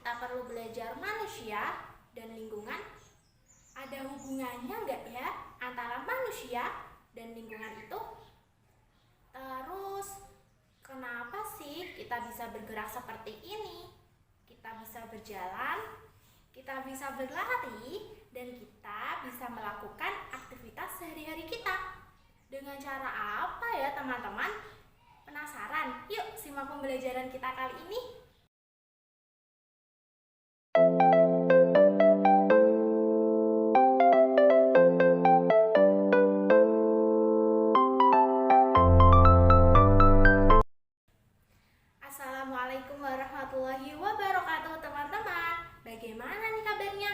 kita perlu belajar manusia dan lingkungan? Ada hubungannya nggak ya antara manusia dan lingkungan itu? Terus, kenapa sih kita bisa bergerak seperti ini? Kita bisa berjalan, kita bisa berlari, dan kita bisa melakukan aktivitas sehari-hari kita. Dengan cara apa ya teman-teman? Penasaran? Yuk simak pembelajaran kita kali ini. Assalamualaikum warahmatullahi wabarakatuh teman-teman. Bagaimana nih kabarnya?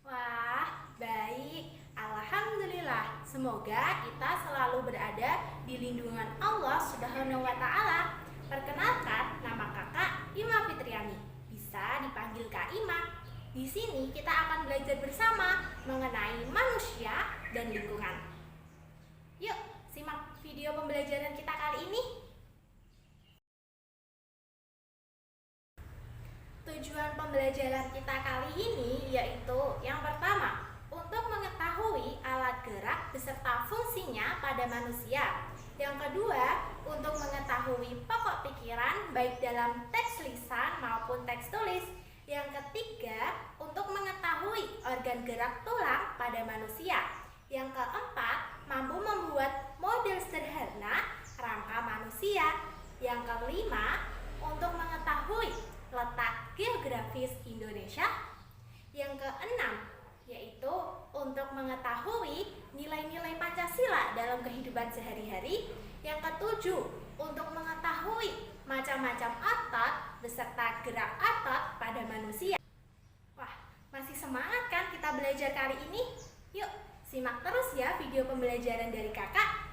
Wah, baik. Alhamdulillah. Semoga kita selalu berada di lindungan Allah Subhanahu wa taala. Perkenalkan, nama Kakak Ima Fitriani. Bisa dipanggil Kak Ima. Di sini kita akan belajar bersama mengenai manusia dan lingkungan. Yuk, simak video pembelajaran kita kali ini. Tujuan pembelajaran kita kali ini yaitu yang pertama, untuk mengetahui alat gerak beserta fungsinya pada manusia. Yang kedua, untuk mengetahui pokok pikiran baik dalam teks lisan maupun teks tulis. Yang ketiga, untuk mengetahui organ gerak tulang pada manusia. Yang keempat, mampu membuat model sederhana rangka manusia. Yang kelima, untuk mengetahui letak geografis Indonesia. Yang keenam, yaitu untuk mengetahui nilai-nilai Pancasila dalam kehidupan sehari-hari. Yang ketujuh, untuk mengetahui macam-macam otot beserta gerak otot pada manusia. Wah, masih semangat kan kita belajar kali ini? Yuk, simak terus ya video pembelajaran dari kakak.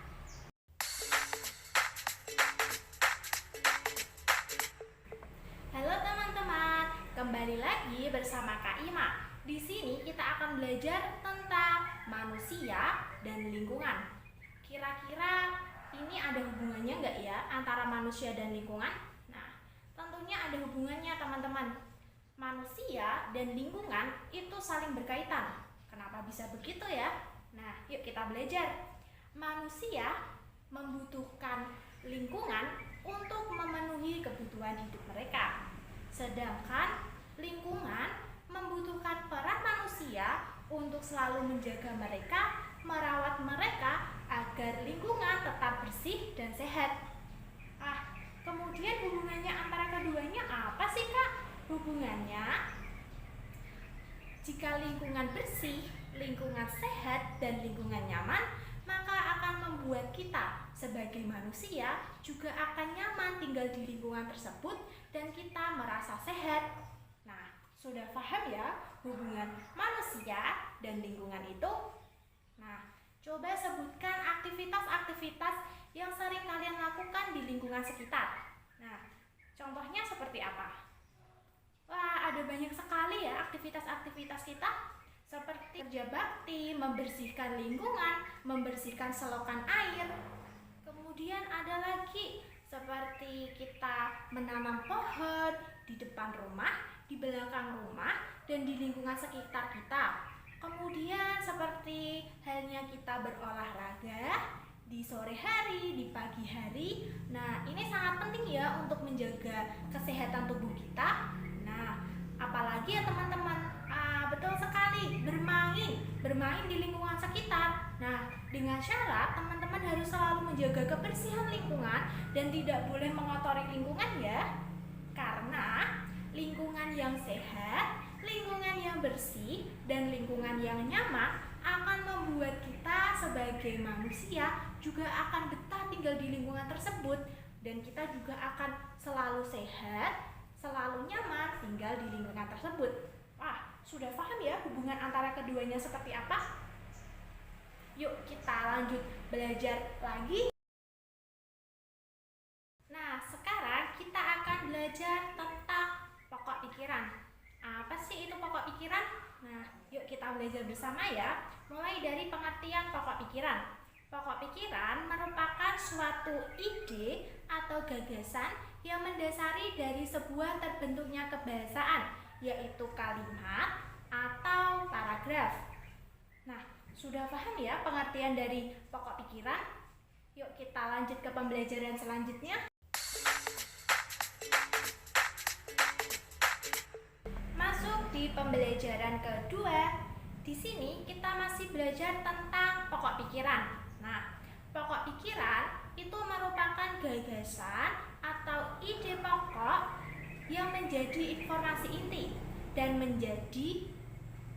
Halo teman-teman, kembali lagi bersama Kak Ima. Di sini kita akan belajar tentang manusia dan lingkungan. Kira-kira ini ada hubungannya nggak ya antara manusia dan lingkungan? Nah, tentunya ada hubungannya teman-teman. Manusia dan lingkungan itu saling berkaitan. Kenapa bisa begitu ya? Nah, yuk kita belajar. Manusia membutuhkan lingkungan untuk memenuhi kebutuhan hidup mereka. Sedangkan lingkungan membutuhkan peran manusia untuk selalu menjaga mereka, merawat mereka agar lingkungan tetap bersih dan sehat. Kemudian hubungannya antara keduanya apa sih Kak? Hubungannya, jika lingkungan bersih, lingkungan sehat, dan lingkungan nyaman, maka akan membuat kita sebagai manusia juga akan nyaman tinggal di lingkungan tersebut dan kita merasa sehat. Nah, sudah paham ya hubungan manusia dan lingkungan itu? Nah, coba sebutkan aktivitas-aktivitas yang sering kalian lakukan di lingkungan sekitar. Nah, contohnya seperti apa? Wah, ada banyak sekali ya aktivitas-aktivitas kita. Seperti kerja bakti, membersihkan lingkungan, membersihkan selokan air. Kemudian ada lagi seperti kita menanam pohon di depan rumah, di belakang rumah, dan di lingkungan sekitar kita. Kemudian seperti halnya kita berolahraga di sore hari, di pagi hari. Nah, ini sangat penting ya untuk menjaga kesehatan tubuh kita. Nah, apalagi ya teman-teman, betul sekali, bermain di lingkungan sekitar. Nah, dengan syarat teman-teman harus selalu menjaga kebersihan lingkungan dan tidak boleh mengotori lingkungan ya. Karena lingkungan yang sehat, lingkungan yang bersih, dan lingkungan yang nyaman akan membuat kita sebagai manusia juga akan betah tinggal di lingkungan tersebut, dan kita juga akan selalu sehat, selalu nyaman tinggal di lingkungan tersebut. Wah, sudah paham ya hubungan antara keduanya seperti apa? Yuk kita lanjut belajar lagi. Nah, sekarang kita akan belajar tentang pokok pikiran. Apa sih itu pokok pikiran? Nah, yuk kita belajar bersama ya. Mulai dari pengertian pokok pikiran. Pokok pikiran merupakan suatu ide atau atau gagasan yang mendasari dari sebuah terbentuknya kebahasaan, yaitu kalimat atau paragraf. Nah, sudah paham ya pengertian dari pokok pikiran? Yuk kita lanjut ke pembelajaran selanjutnya. Masuk di pembelajaran kedua. Di sini kita masih belajar tentang pokok pikiran. Nah, pokok pikiran itu merupakan gagasan atau ide pokok yang menjadi informasi inti dan menjadi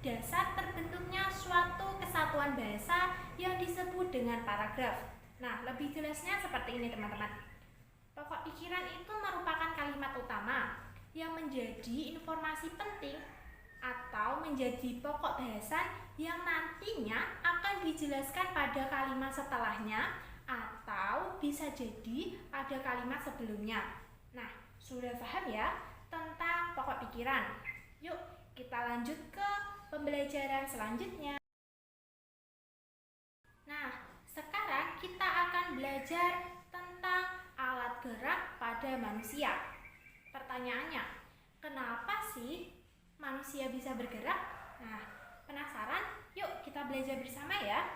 dasar terbentuknya suatu kesatuan bahasa yang disebut dengan paragraf. Nah, lebih jelasnya seperti ini teman-teman. Pokok pikiran itu merupakan kalimat utama yang menjadi informasi penting atau menjadi pokok bahasan yang nantinya akan dijelaskan pada kalimat setelahnya atau bisa jadi pada kalimat sebelumnya. Nah, sudah paham ya tentang pokok pikiran? Yuk, kita lanjut ke pembelajaran selanjutnya. Nah, sekarang kita akan belajar tentang alat gerak pada manusia. Pertanyaannya, kenapa sih manusia bisa bergerak? Nah, penasaran? Yuk kita belajar bersama ya.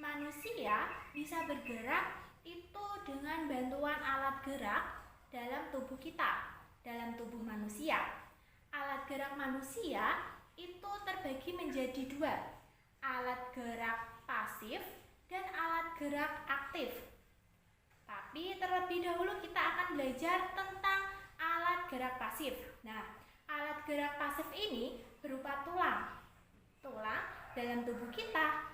Manusia bisa bergerak itu dengan bantuan alat gerak dalam tubuh kita, dalam tubuh manusia. Alat gerak manusia itu terbagi menjadi dua, alat gerak pasif dan alat gerak aktif. Tapi terlebih dahulu kita akan belajar tentang alat gerak pasif. Nah, alat gerak pasif ini berupa tulang dalam tubuh kita.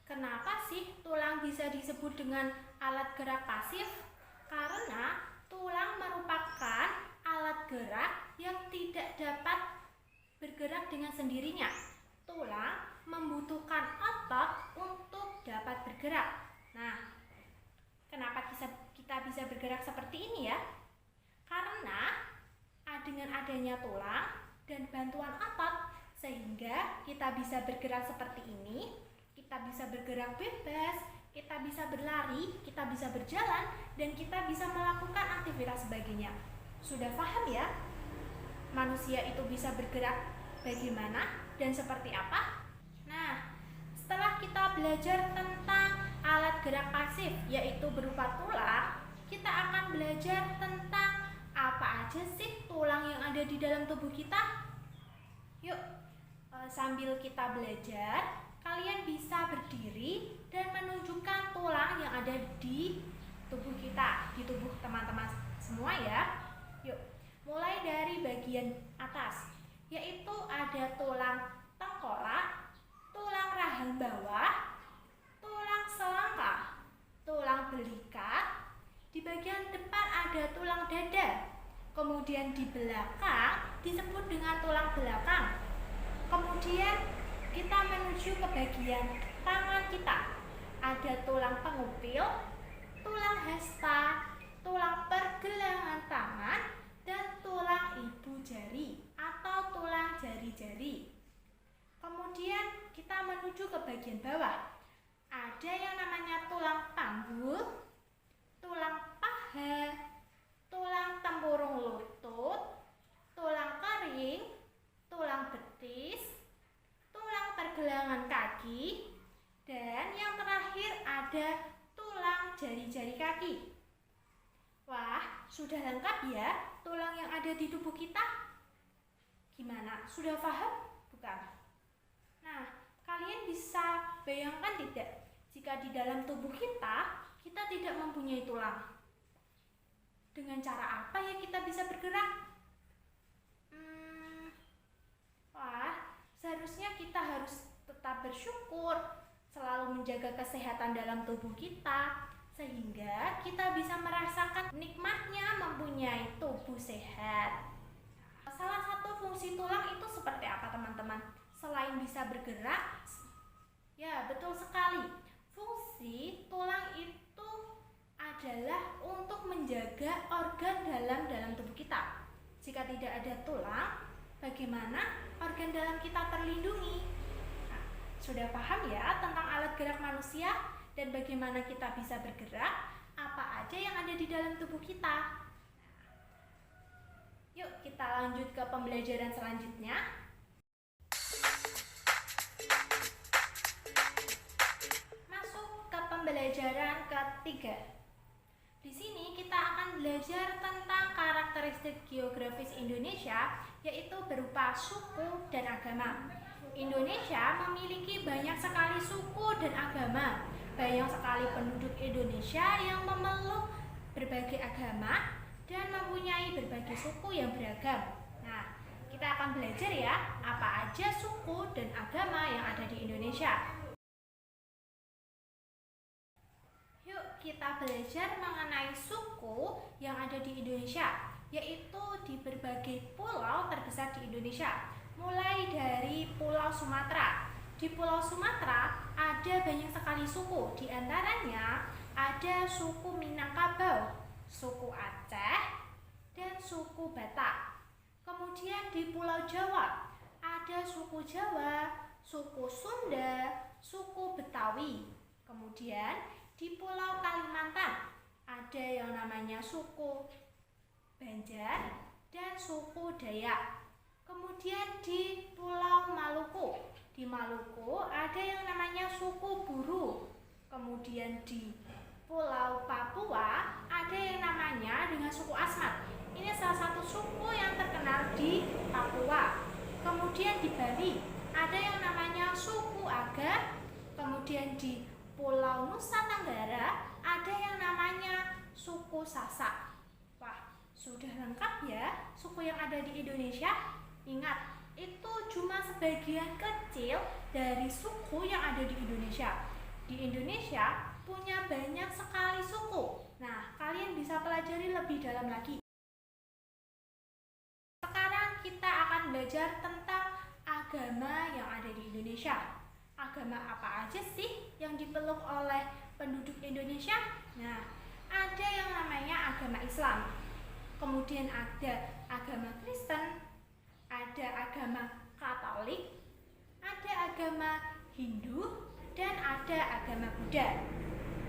Kenapa sih tulang bisa disebut dengan alat gerak pasif? Karena tulang merupakan alat gerak yang tidak dapat bergerak dengan sendirinya. Tulang membutuhkan otot untuk dapat bergerak. Nah, kenapa kita bisa bergerak seperti ini ya? Karena dengan adanya tulang dan bantuan otot sehingga kita bisa bergerak seperti ini, kita bisa bergerak bebas, kita bisa berlari, kita bisa berjalan, dan kita bisa melakukan aktivitas sebagainya. Sudah paham ya? Manusia itu bisa bergerak bagaimana dan seperti apa? Nah, setelah kita belajar tentang alat gerak pasif yaitu berupa tulang, kita akan belajar tentang apa aja sih tulang yang ada di dalam tubuh kita. Yuk, sambil kita belajar, kalian bisa berdiri dan menunjukkan tulang yang ada di tubuh kita, di tubuh teman-teman semua ya. Yuk, mulai dari bagian atas, yaitu ada tulang tengkorak, tulang rahang bawah, tulang selangkah, tulang belikat. Di bagian depan ada tulang dada. Kemudian di belakang disebut dengan tulang belakang. Kemudian kita menuju ke bagian tangan kita. Ada tulang pengupil, tulang hasta, tulang pergelangan tangan, dan tulang ibu jari atau tulang jari-jari. Kemudian kita menuju ke bagian bawah. Ada yang namanya tulang panggul, tulang paha, tulang tempurung lutut, tulang kering, tulang betis, tulang pergelangan kaki, dan yang terakhir ada tulang jari-jari kaki. Wah, sudah lengkap ya tulang yang ada di tubuh kita? Gimana? Sudah paham? Bukan? Nah, kalian bisa bayangkan tidak jika di dalam tubuh kita tidak mempunyai tulang? Dengan cara apa ya kita bisa bergerak? Wah, seharusnya kita harus tetap bersyukur, selalu menjaga kesehatan dalam tubuh kita, sehingga kita bisa merasakan nikmatnya mempunyai tubuh sehat. Salah satu fungsi tulang itu seperti apa teman-teman? Selain bisa bergerak, ya betul sekali, fungsi tulang itu adalah untuk menjaga organ dalam tubuh kita. Jika tidak ada tulang, bagaimana organ dalam kita terlindungi? Nah, sudah paham ya tentang alat gerak manusia dan bagaimana kita bisa bergerak? Apa aja yang ada ada di dalam tubuh kita. Yuk kita lanjut ke pembelajaran selanjutnya. Masuk ke pembelajaran ketiga. Di sini kita akan belajar tentang karakteristik geografis Indonesia, yaitu berupa suku dan agama. Indonesia memiliki banyak sekali suku dan agama. Banyak sekali penduduk Indonesia yang memeluk berbagai agama dan mempunyai berbagai suku yang beragam. Nah, kita akan belajar ya, apa aja suku dan agama yang ada di Indonesia. Yuk kita belajar mengenai suku yang ada di Indonesia, yaitu di berbagai pulau terbesar di Indonesia. Mulai dari Pulau Sumatera. Di Pulau Sumatera ada banyak sekali suku, di antaranya ada suku Minangkabau, suku Aceh, dan suku Batak. Kemudian di Pulau Jawa ada suku Jawa, suku Sunda, suku Betawi. Kemudian di Pulau Kalimantan ada yang namanya suku Banjar dan suku Dayak. Kemudian di Pulau Maluku, di Maluku ada yang namanya suku Buru. Kemudian di Pulau Papua ada yang namanya dengan suku Asmat. Ini salah satu suku yang terkenal di Papua. Kemudian di Bali ada yang namanya suku Aga. Kemudian di Pulau Nusa Tenggara ada yang namanya suku Sasak. Wah, sudah lengkap ya suku yang ada di Indonesia. Ingat, itu cuma sebagian kecil dari suku yang ada di Indonesia. Di Indonesia punya banyak sekali suku. Nah, kalian bisa pelajari lebih dalam lagi. Sekarang kita akan belajar tentang agama yang ada di Indonesia. Agama apa aja sih yang dipeluk oleh penduduk Indonesia? Nah, ada yang namanya agama Islam. Kemudian ada agama Kristen, ada agama Katolik, ada agama Hindu, dan ada agama Buddha.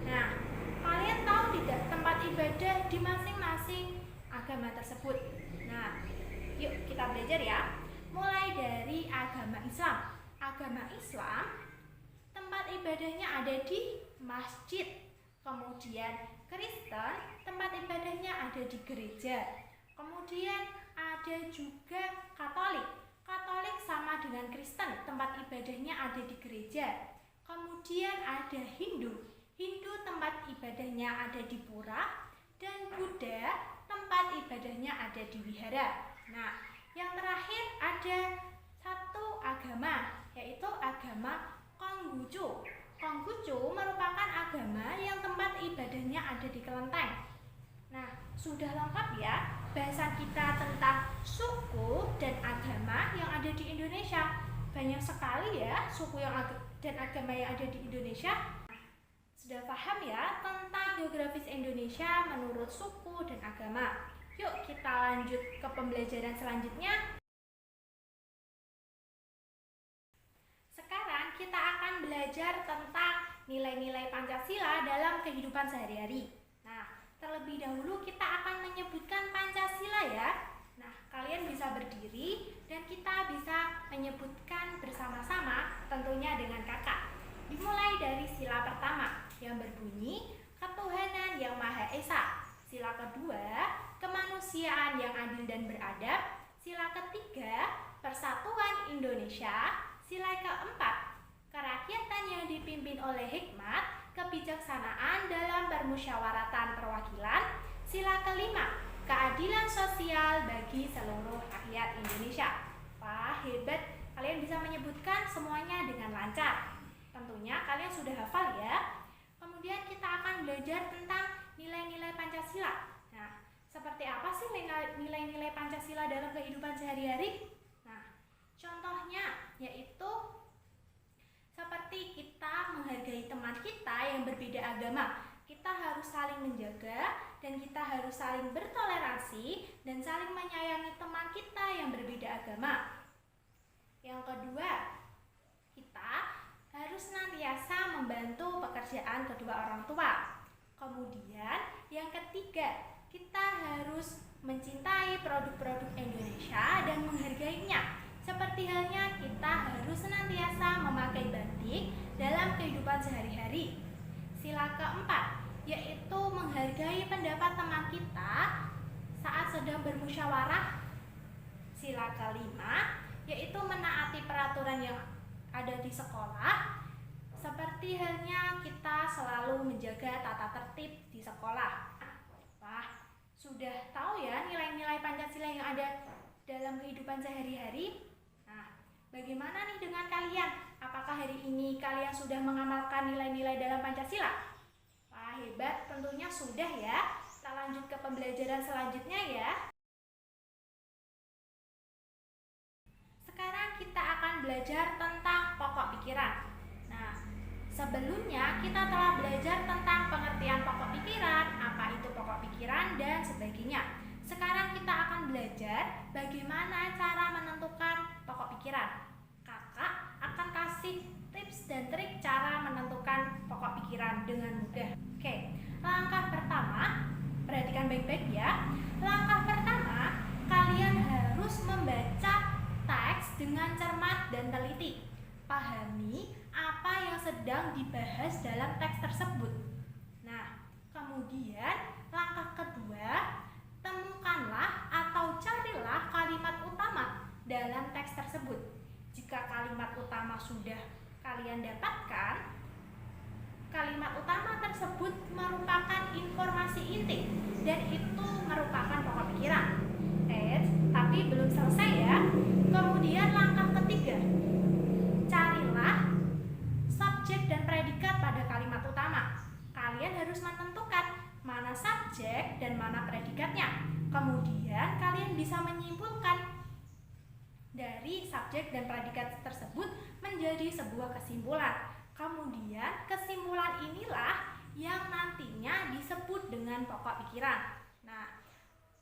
Nah, kalian tahu tidak tempat ibadah di masing-masing agama tersebut? Nah, yuk kita belajar ya. Mulai dari agama Islam. Agama Islam, tempat ibadahnya ada di masjid. Kemudian Kristen, tempat ibadahnya ada di gereja. Kemudian ada juga Katolik. Katolik sama dengan Kristen, tempat ibadahnya ada di gereja. Kemudian ada Hindu. Hindu tempat ibadahnya ada di pura. Dan Buddha tempat ibadahnya ada di wihara. Nah, yang terakhir ada satu agama, yaitu agama Konghucu. Konghucu merupakan agama yang tempat ibadahnya ada di kelenteng. Nah, sudah lengkap ya bahasan kita tentang suku dan agama yang ada di Indonesia. Banyak sekali ya suku dan agama yang ada di Indonesia. Sudah paham ya tentang geografis Indonesia menurut suku dan agama. Yuk kita lanjut ke pembelajaran selanjutnya. Sekarang kita akan belajar tentang nilai-nilai Pancasila dalam kehidupan sehari-hari. Nah, terlebih dahulu kita akan menyebutkan Pancasila ya. Nah, kalian bisa berdiri dan kita bisa menyebutkan bersama-sama, tentunya dengan kakak. Dimulai dari sila pertama yang berbunyi ketuhanan yang Maha Esa. Sila kedua, kemanusiaan yang adil dan beradab. Sila ketiga, persatuan Indonesia. Sila keempat, kerakyatan yang dipimpin oleh hikmat, kebijaksanaan dalam permusyawaratan perwakilan. Sila kelima, keadilan sosial bagi seluruh rakyat Indonesia. Wah, hebat, kalian bisa menyebutkan semuanya dengan lancar. Tentunya kalian sudah hafal ya. Kemudian kita akan belajar tentang nilai-nilai Pancasila. Nah, seperti apa sih nilai-nilai Pancasila dalam kehidupan sehari-hari? Nah, contohnya yaitu seperti kita menghargai teman kita yang berbeda agama. Kita harus saling menjaga dan kita harus saling bertoleransi dan saling menyayangi teman kita yang berbeda agama. Yang kedua, kita harus senantiasa membantu pekerjaan kedua orang tua. Kemudian yang ketiga, ketiga, kita harus mencintai produk-produk Indonesia dan menghargainya. Seperti halnya kita harus senantiasa memakai batik dalam kehidupan sehari-hari. Sila keempat, yaitu menghargai pendapat teman kita saat sedang bermusyawarah. Sila kelima, yaitu menaati peraturan yang ada di sekolah. Seperti halnya kita selalu menjaga tata tertib di sekolah. Wah, sudah tahu ya nilai-nilai Pancasila yang ada dalam kehidupan sehari-hari? Nah, bagaimana nih dengan kalian? Apakah hari ini kalian sudah mengamalkan nilai-nilai dalam Pancasila? Wah, hebat, tentunya sudah ya. Kita lanjut ke pembelajaran selanjutnya ya. Sekarang kita akan belajar tentang pokok pikiran. Nah, sebelumnya kita telah belajar tentang pengertian pokok pikiran, apa itu pokok pikiran, dan sebagainya. Sekarang kita akan belajar bagaimana cara menentukan pokok pikiran. Kakak akan kasih tips dan trik cara menentukan pokok pikiran dengan mudah. Oke, langkah pertama, perhatikan baik-baik ya. Langkah pertama, kalian harus membaca teks dengan cermat dan teliti. Pahami apa yang sedang dibahas dalam teks tersebut. Nah, kemudian langkah kedua, temukanlah atau carilah kalimat utama dalam teks tersebut. Jika kalimat utama sudah kalian dapatkan, kalimat utama tersebut merupakan informasi inti dan itu merupakan pokok pikiran. Tapi belum selesai ya. Kemudian langkah ketiga, carilah subjek dan predikat pada kalimat utama. Kalian harus menentukan mana subjek dan mana predikatnya. Kemudian kalian bisa menyimpulkan dari subjek dan predikat tersebut menjadi sebuah kesimpulan. Kemudian kesimpulan inilah yang nantinya disebut dengan pokok pikiran. Nah,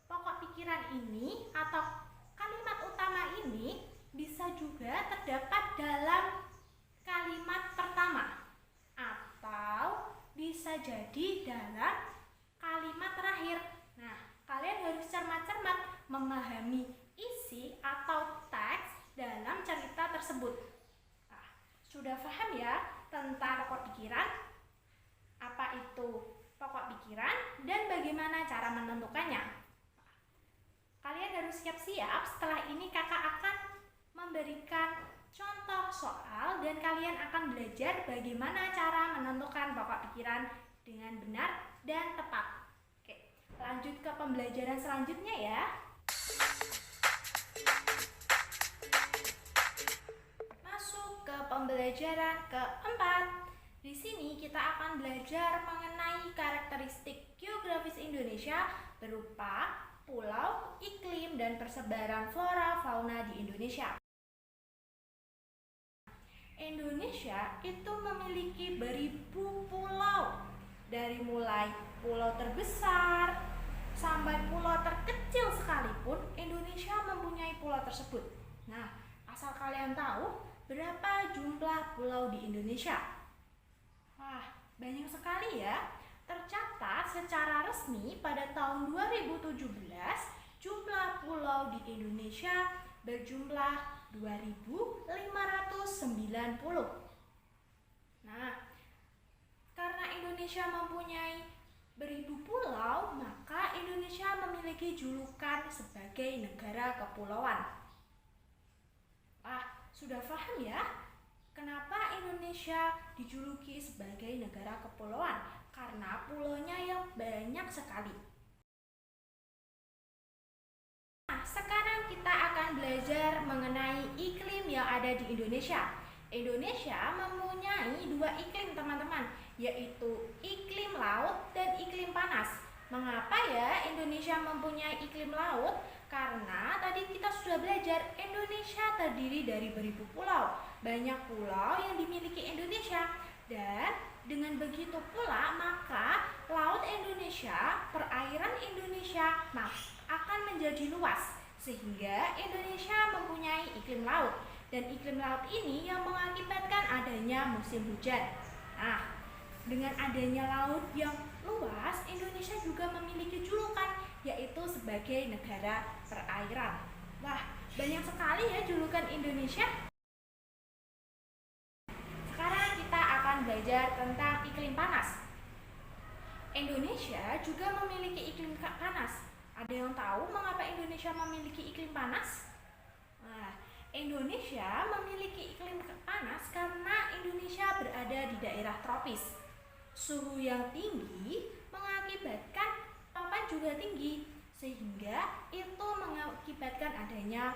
pokok pikiran ini atau kalimat utama ini bisa juga terdapat dalam kalimat pertama atau bisa jadi dalam kalimat terakhir. Nah, kalian harus cermat-cermat memahami isi atau teks dalam cerita tersebut. Nah, sudah paham ya tentang pokok pikiran? Apa itu pokok pikiran dan bagaimana cara menentukannya? Kalian harus siap-siap, setelah ini kakak akan memberikan contoh soal dan kalian akan belajar bagaimana cara menentukan pokok pikiran dengan benar dan tepat. Oke, lanjut ke pembelajaran selanjutnya ya. Masuk ke pembelajaran keempat. Di sini kita akan belajar mengenai karakteristik geografis Indonesia berupa pulau, iklim, dan persebaran flora fauna di Indonesia. Indonesia itu memiliki beribu pulau, dari mulai pulau terbesar sampai pulau terkecil sekalipun Indonesia mempunyai pulau tersebut. Nah, asal kalian tahu berapa jumlah pulau di Indonesia? Wah, banyak sekali ya. Tercatat secara resmi pada tahun 2017 jumlah pulau di Indonesia berjumlah 2.590. Nah, karena Indonesia mempunyai beribu pulau, maka Indonesia memiliki julukan sebagai negara kepulauan. Sudah paham ya? Kenapa Indonesia dijuluki sebagai negara kepulauan? Karena pulaunya yang banyak sekali. Nah, sekarang kita akan belajar mengenai iklim yang ada di Indonesia. Indonesia mempunyai dua iklim teman-teman, yaitu iklim laut dan iklim panas. Mengapa ya Indonesia mempunyai iklim laut? Karena tadi kita sudah belajar Indonesia terdiri dari beribu pulau. Banyak pulau yang dimiliki Indonesia. Dan dengan begitu pula maka laut Indonesia, perairan Indonesia akan menjadi luas. Sehingga Indonesia mempunyai iklim laut. Dan iklim laut ini yang mengakibatkan adanya musim hujan. Nah, dengan adanya laut yang luas, Indonesia juga memiliki julukan sebagai negara perairan. Wah, banyak sekali ya julukan Indonesia. Sekarang kita akan belajar tentang iklim panas. Indonesia juga memiliki iklim panas. Ada yang tahu mengapa Indonesia memiliki iklim panas? Nah, Indonesia memiliki iklim panas karena Indonesia berada di daerah tropis. Suhu yang tinggi mengakibatkan papan juga tinggi, sehingga itu mengakibatkan adanya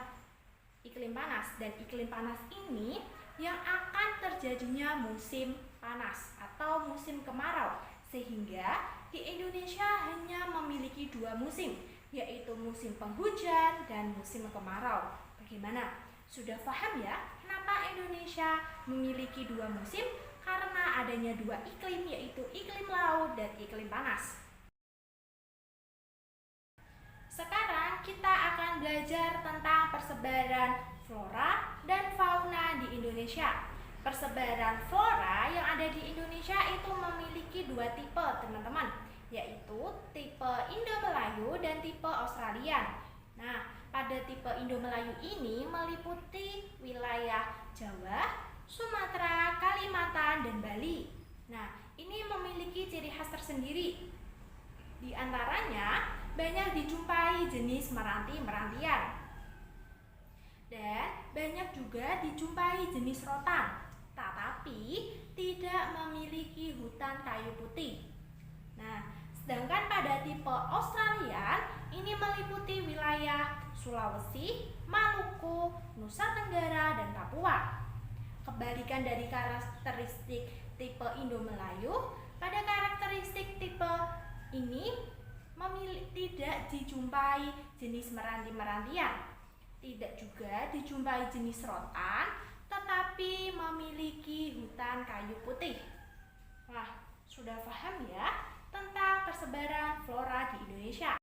iklim panas. Dan iklim panas ini yang akan terjadinya musim panas atau musim kemarau, sehingga di Indonesia hanya memiliki 2 musim, yaitu musim penghujan dan musim kemarau. Bagaimana? Sudah paham ya kenapa Indonesia memiliki 2 musim? Karena adanya 2 iklim, yaitu iklim laut dan iklim panas. Sekarang kita akan belajar tentang persebaran flora dan fauna di Indonesia. Persebaran flora yang ada di Indonesia itu memiliki 2 tipe, teman-teman, yaitu tipe Indo-Melayu dan tipe Australian. Nah, pada tipe Indo-Melayu ini meliputi wilayah Jawa, Sumatera, Kalimantan, dan Bali. Nah, ini memiliki ciri khas tersendiri. Di antaranya banyak dijumpai jenis meranti-merantian, dan banyak juga dijumpai jenis rotan, tetapi tidak memiliki hutan kayu putih. Nah, sedangkan pada tipe Australian ini meliputi wilayah Sulawesi, Maluku, Nusa Tenggara, dan Papua. Kebalikan dari karakteristik tipe Indo-Melayu, pada karakteristik tipe ini tidak dijumpai jenis meranti-merantian, tidak juga dijumpai jenis rotan, tetapi memiliki hutan kayu putih. Wah, sudah paham ya tentang persebaran flora di Indonesia.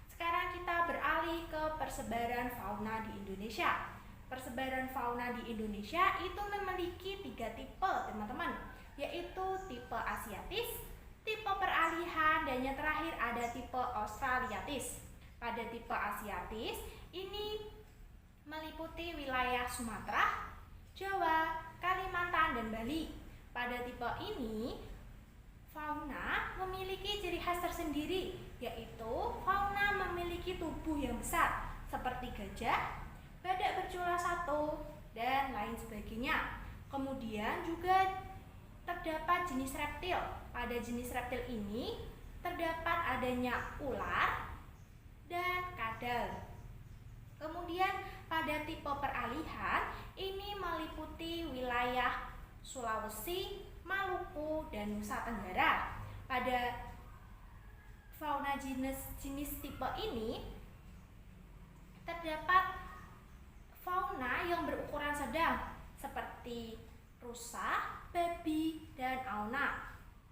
Sekarang kita beralih ke persebaran fauna di Indonesia. Persebaran fauna di Indonesia itu memiliki 3 tipe, teman-teman, yaitu tipe Asiatis, tipe peralihan, dan yang terakhir ada tipe Australiatis. Pada tipe Asiatis ini meliputi wilayah Sumatera, Jawa, Kalimantan, dan Bali. Pada tipe ini fauna memiliki ciri khas tersendiri, yaitu fauna memiliki tubuh yang besar seperti gajah, badak bercula 1, dan lain sebagainya. Kemudian juga terdapat jenis reptil. Pada jenis reptil ini terdapat adanya ular dan kadal. Kemudian pada tipe peralihan ini meliputi wilayah Sulawesi, Maluku, dan Nusa Tenggara. Pada fauna jenis tipe ini terdapat fauna yang berukuran sedang seperti rusa, babi, dan auna.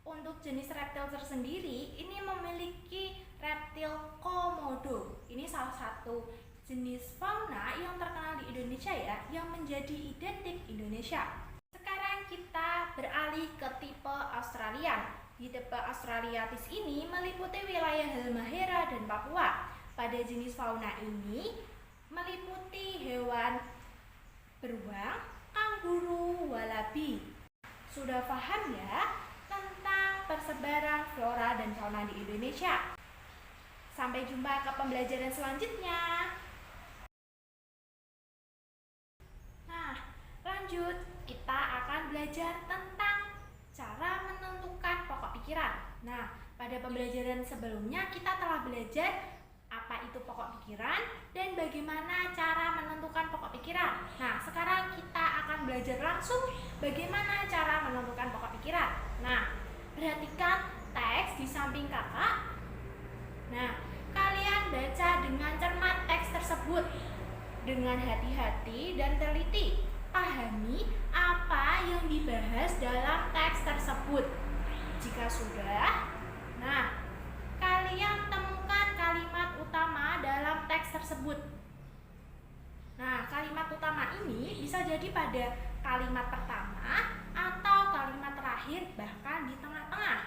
Untuk jenis reptil tersendiri ini memiliki reptil komodo. Ini salah satu jenis fauna yang terkenal di Indonesia ya, yang menjadi identik Indonesia. Sekarang kita beralih ke tipe Australian. Di tipe Australiatis ini meliputi wilayah Halmahera dan Papua. Pada jenis fauna ini meliputi hewan beruang, kanguru, walabi. Sudah paham ya tentang persebaran flora dan fauna di Indonesia? Sampai jumpa ke pembelajaran selanjutnya. Nah, lanjut, kita akan belajar tentang cara menentukan pokok pikiran. Nah, pada pembelajaran sebelumnya kita telah belajar apa itu pokok pikiran dan bagaimana cara menentukan pokok pikiran. Nah, sekarang kita akan belajar langsung bagaimana cara menentukan pokok pikiran. Nah, perhatikan teks di samping kakak. Nah, kalian baca dengan cermat teks tersebut. Dengan hati-hati dan teliti, pahami apa yang dibahas dalam teks tersebut. Jika sudah, nah, kalian temukan kalimat utama dalam teks tersebut. Nah, kalimat utama ini bisa jadi pada kalimat pertama atau kalimat terakhir, bahkan di tengah-tengah.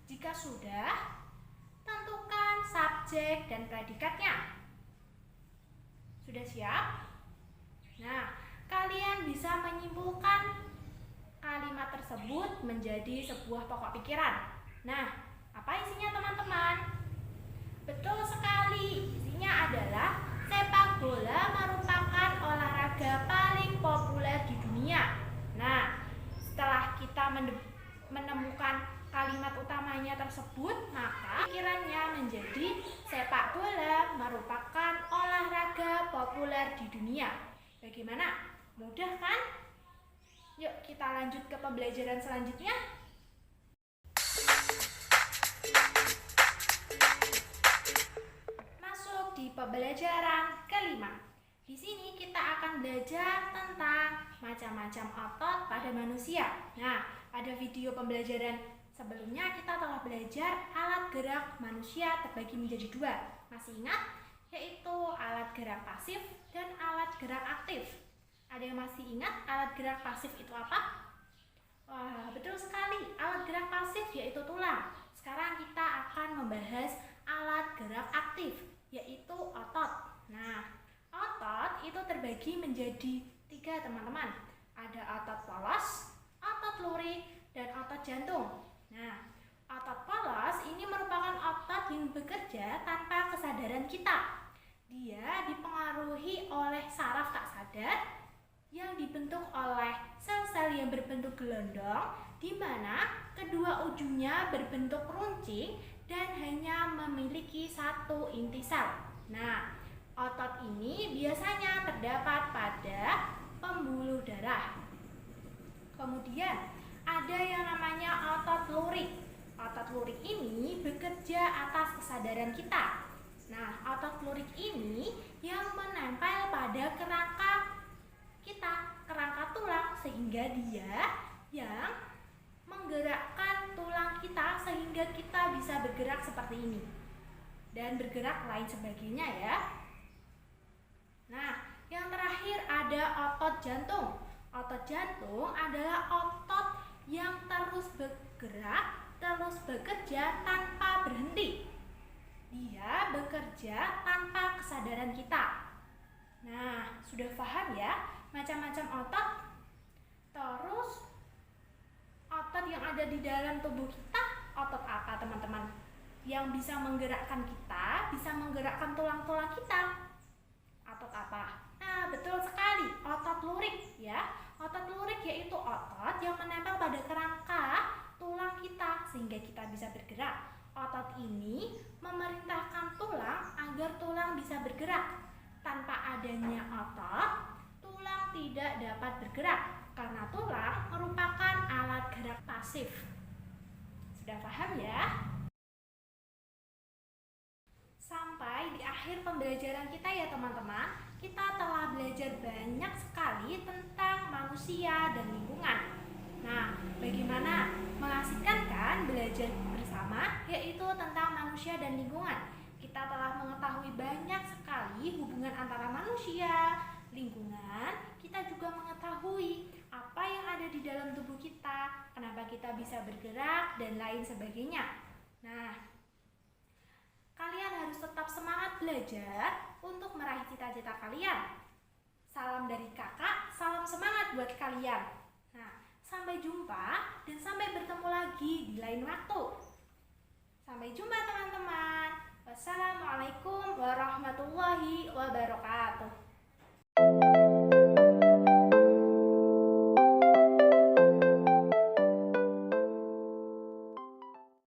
Jika sudah, tentukan subjek, dan predikatnya. Sudah siap? Nah, kalian bisa menyimpulkan kalimat tersebut menjadi sebuah pokok pikiran. Nah, apa isinya teman-teman? Betul sekali, isinya adalah sepak bola merupakan olahraga paling populer di dunia. Nah, setelah kita menemukan kalimat utamanya tersebut, maka pikirannya menjadi sepak bola merupakan olahraga populer di dunia. Bagaimana? Mudah kan? Yuk kita lanjut ke pembelajaran selanjutnya. Masuk di pembelajaran kelima. Di sini kita akan belajar tentang macam-macam otot pada manusia. Nah, pada video pembelajaran sebelumnya kita telah belajar alat gerak manusia terbagi menjadi dua. Masih ingat? Yaitu alat gerak pasif dan alat gerak aktif. Ada yang masih ingat alat gerak pasif itu apa? Wah, betul sekali. Alat gerak pasif yaitu tulang. Sekarang kita akan membahas alat gerak aktif, yaitu otot. Nah, otot itu terbagi menjadi 3 teman-teman. Ada otot polos, otot lurik, dan otot jantung. Nah, otot polos ini merupakan otot yang bekerja tanpa kesadaran kita. Dia dipengaruhi oleh saraf tak sadar yang dibentuk oleh sel-sel yang berbentuk gelondong, di mana kedua ujungnya berbentuk runcing dan hanya memiliki satu inti sel. Nah, otot ini biasanya terdapat pada pembuluh darah. Kemudian ada yang namanya otot lurik. Otot lurik ini bekerja atas kesadaran kita. Nah, otot lurik ini yang menempel pada kerangka kita, kerangka tulang, sehingga dia yang menggerakkan tulang kita sehingga kita bisa bergerak seperti ini dan bergerak lain sebagainya ya. Nah, yang terakhir ada otot jantung. Otot jantung adalah otot yang terus bergerak, terus bekerja tanpa berhenti. Dia bekerja tanpa kesadaran kita. Nah, sudah paham ya macam-macam otot? Terus otot yang ada di dalam tubuh kita, otot apa teman-teman? Yang bisa menggerakkan kita, bisa menggerakkan tulang-tulang kita. Otot apa? Nah, betul sekali, otot lurik ya. Otot lurik yaitu otot yang menempel pada kerangka tulang kita sehingga kita bisa bergerak. Otot ini memerintahkan tulang agar tulang bisa bergerak. Tanpa adanya otot, tulang tidak dapat bergerak karena tulang merupakan alat gerak pasif. Sudah paham ya? Sampai di akhir pembelajaran kita ya teman-teman, kita telah belajar banyak sekali tentang manusia dan lingkungan. Nah, bagaimana? Mengasihkan kan belajar bersama, yaitu tentang manusia dan lingkungan. Kita telah mengetahui banyak sekali hubungan antara manusia, lingkungan. Kita juga mengetahui apa yang ada di dalam tubuh kita, kenapa kita bisa bergerak, dan lain sebagainya. Nah, kalian harus tetap semangat belajar untuk meraih cita-cita kalian. Salam dari kakak, salam semangat buat kalian. Nah, sampai jumpa dan sampai bertemu lagi di lain waktu. Sampai jumpa teman-teman. Wassalamualaikum warahmatullahi wabarakatuh.